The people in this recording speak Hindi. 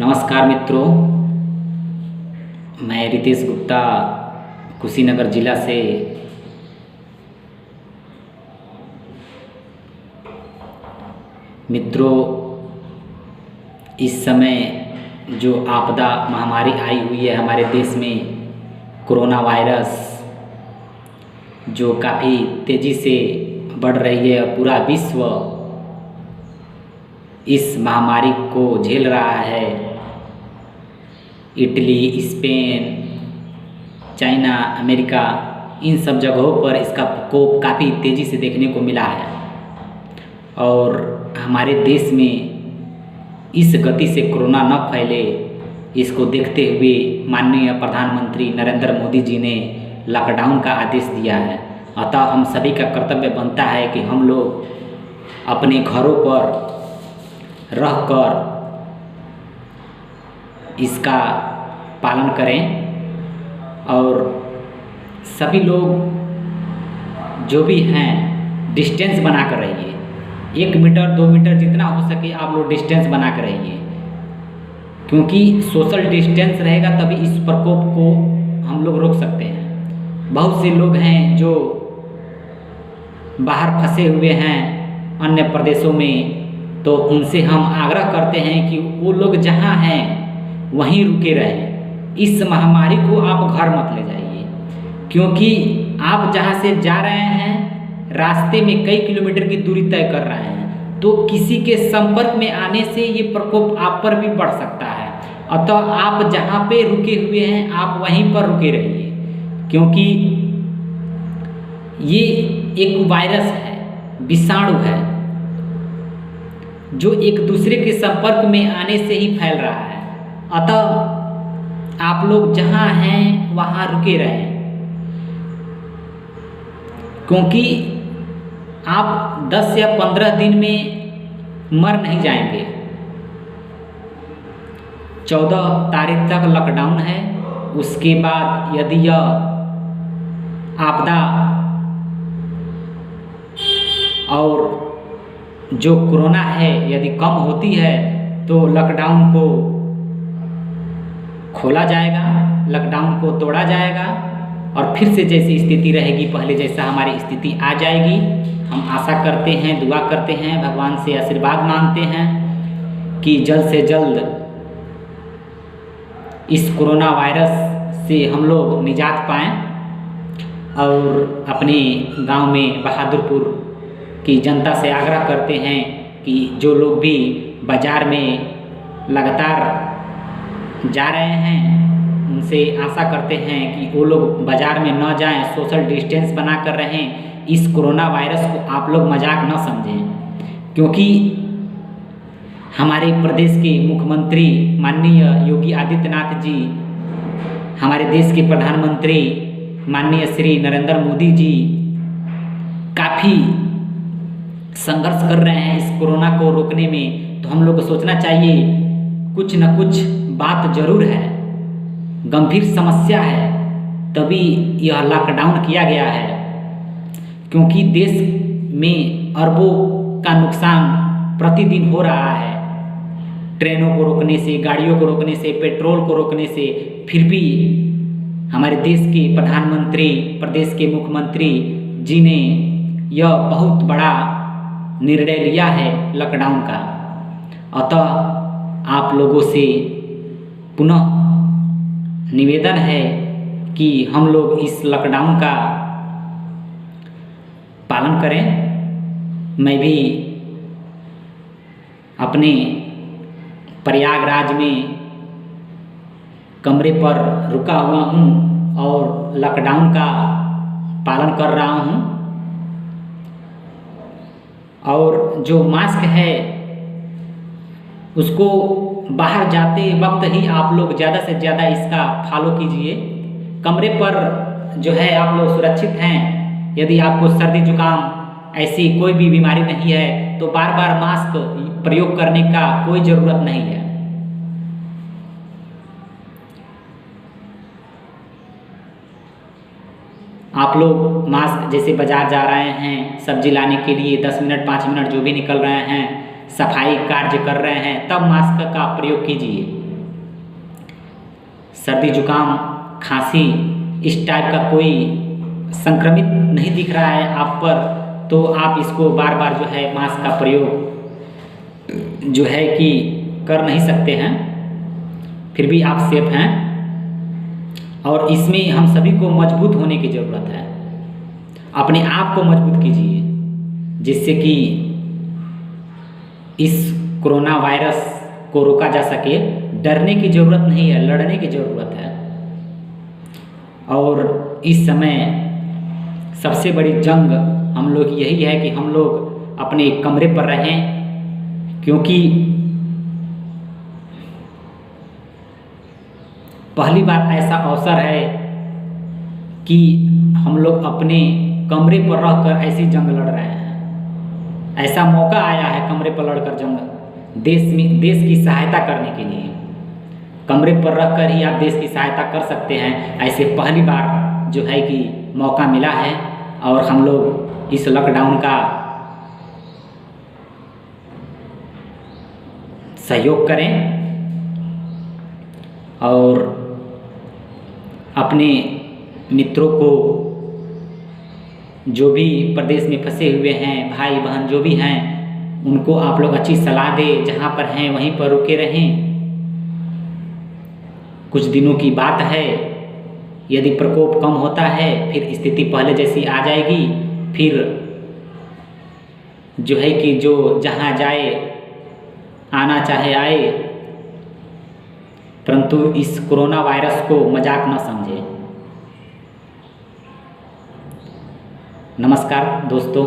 नमस्कार मित्रों, मैं रितेश गुप्ता कुशीनगर जिला से मित्रों इस समय जो आपदा महामारी आई हुई है हमारे देश में, कोरोना वायरस जो काफ़ी तेज़ी से बढ़ रही है और पूरा विश्व इस महामारी को झेल रहा है। इटली, स्पेन, चाइना, अमेरिका, इन सब जगहों पर इसका प्रकोप काफ़ी तेज़ी से देखने को मिला है और हमारे देश में इस गति से कोरोना न फैले, इसको देखते हुए माननीय प्रधानमंत्री नरेंद्र मोदी जी ने लॉकडाउन का आदेश दिया है। अतः हम सभी का कर्तव्य बनता है कि हम लोग अपने घरों पर रहकर इसका पालन करें और सभी लोग जो भी हैं डिस्टेंस बना कर रहिए। 1 मीटर 2 मीटर जितना हो सके आप लोग डिस्टेंस बना कर रहिए, क्योंकि सोशल डिस्टेंस रहेगा तभी इस प्रकोप को हम लोग रोक सकते हैं। बहुत से लोग हैं जो बाहर फंसे हुए हैं अन्य प्रदेशों में, तो उनसे हम आग्रह करते हैं कि वो लोग जहाँ हैं वहीं रुके रहें। इस महामारी को आप घर मत ले जाइए, क्योंकि आप जहाँ से जा रहे हैं रास्ते में कई किलोमीटर की दूरी तय कर रहे हैं, तो किसी के संपर्क में आने से ये प्रकोप आप पर भी बढ़ सकता है। अतः आप जहाँ पे रुके हुए हैं आप वहीं पर रुके रहिए, क्योंकि ये एक वायरस है, विषाणु है, जो एक दूसरे के संपर्क में आने से ही फैल रहा है। अतः आप लोग जहाँ हैं वहाँ रुके रहें, क्योंकि आप 10 या 15 दिन में मर नहीं जाएंगे। 14 तारीख तक लॉकडाउन है। उसके बाद यदि यह आपदा और जो कोरोना है यदि कम होती है तो लॉकडाउन को खोला जाएगा, लॉकडाउन को तोड़ा जाएगा और फिर से जैसी स्थिति रहेगी पहले जैसा हमारी स्थिति आ जाएगी। हम आशा करते हैं, दुआ करते हैं, भगवान से आशीर्वाद मांगते हैं कि जल्द से जल्द इस कोरोना वायरस से हम लोग निजात पाएँ और अपने गांव में बहादुरपुर की जनता से आग्रह करते हैं कि जो लोग भी बाज़ार में लगातार जा रहे हैं उनसे आशा करते हैं कि वो लोग बाज़ार में न जाएं, सोशल डिस्टेंस बना कर रहें। इस कोरोना वायरस को आप लोग मजाक न समझें, क्योंकि हमारे प्रदेश के मुख्यमंत्री माननीय योगी आदित्यनाथ जी, हमारे देश के प्रधानमंत्री माननीय श्री नरेंद्र मोदी जी काफ़ी संघर्ष कर रहे हैं इस कोरोना को रोकने में। तो हम लोग को सोचना चाहिए कुछ न कुछ बात जरूर है, गंभीर समस्या है, तभी यह लॉकडाउन किया गया है। क्योंकि देश में अरबों का नुकसान प्रतिदिन हो रहा है, ट्रेनों को रोकने से, गाड़ियों को रोकने से, पेट्रोल को रोकने से। फिर भी हमारे देश के प्रधानमंत्री, प्रदेश के मुख्यमंत्री जी ने यह बहुत बड़ा निर्णय लिया है लॉकडाउन का। अतः आप लोगों से पुनः निवेदन है कि हम लोग इस लॉकडाउन का पालन करें। मैं भी अपने प्रयागराज में कमरे पर रुका हुआ हूँ और लॉकडाउन का पालन कर रहा हूँ। और जो मास्क है उसको बाहर जाते वक्त ही आप लोग ज़्यादा से ज़्यादा इसका फॉलो कीजिए। कमरे पर जो है आप लोग सुरक्षित हैं। यदि आपको सर्दी जुकाम ऐसी कोई भी बीमारी नहीं है तो बार बार मास्क प्रयोग करने का कोई ज़रूरत नहीं है। आप लोग मास्क जैसे बाज़ार जा रहे हैं सब्जी लाने के लिए 10 मिनट 5 मिनट जो भी निकल रहे हैं, सफाई कार्य कर रहे हैं, तब मास्क का प्रयोग कीजिए। सर्दी जुकाम खांसी इस टाइप का कोई संक्रमित नहीं दिख रहा है आप पर, तो आप इसको बार बार जो है मास्क का प्रयोग जो है कि कर नहीं सकते हैं, फिर भी आप सेफ हैं। और इसमें हम सभी को मजबूत होने की ज़रूरत है। अपने आप को मजबूत कीजिए जिससे कि इस कोरोना वायरस को रोका जा सके। डरने की ज़रूरत नहीं है, लड़ने की ज़रूरत है। और इस समय सबसे बड़ी जंग हम लोग यही है कि हम लोग अपने कमरे पर रहें, क्योंकि पहली बार ऐसा अवसर है कि हम लोग अपने कमरे पर रहकर ऐसी जंग लड़ रहे हैं। ऐसा मौका आया है कमरे पर लड़कर जंग, देश की सहायता करने के लिए। कमरे पर रहकर ही आप देश की सहायता कर सकते हैं। ऐसे पहली बार जो है कि मौका मिला है और हम लोग इस लॉकडाउन का सहयोग करें और अपने मित्रों को, जो भी प्रदेश में फंसे हुए हैं, भाई बहन जो भी हैं, उनको आप लोग अच्छी सलाह दें। जहाँ पर हैं वहीं पर रुके रहें। कुछ दिनों की बात है, यदि प्रकोप कम होता है फिर स्थिति पहले जैसी आ जाएगी। फिर जो है कि जो जहाँ जाए, आना चाहे आए, परंतु इस कोरोना वायरस को मजाक न समझे। नमस्कार दोस्तों।